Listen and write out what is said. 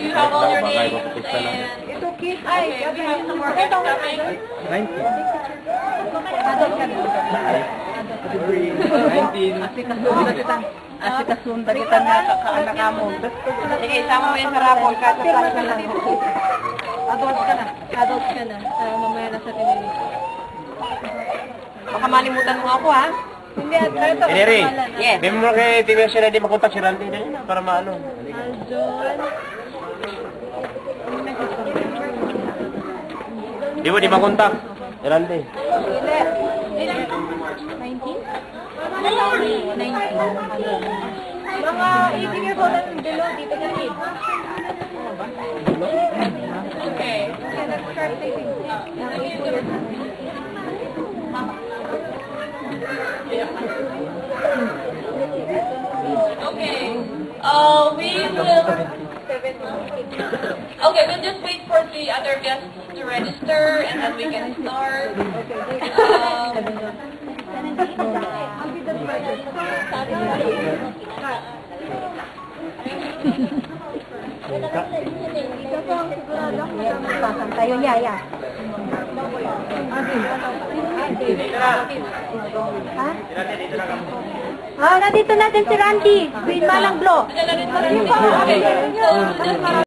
you have all your names and... Ito, kit. Okay, we have some more kids coming. 19. Asikasunda kita nga kaanak mo. Sige, isama mo yan sa rapol. Kasi lang ka lang. Adult ka na. Adult ka na. Mamaya na sa tinili. Baka malimutan mo ako, ha? Hindi, ito. Henry, Yes. may mo kay TV siya na di makontak si Randy na yun para maano. Aljon. Di mo di makontak si Randy. 19? Mga 18 years old and below, dito ka kid. Okay. Let's start taping. Okay. We will... Okay, we'll just wait for the other guests to register and then we can start. Tayo niya, ya. Nandito natin si Randy. Malang Blo. Okay. So, just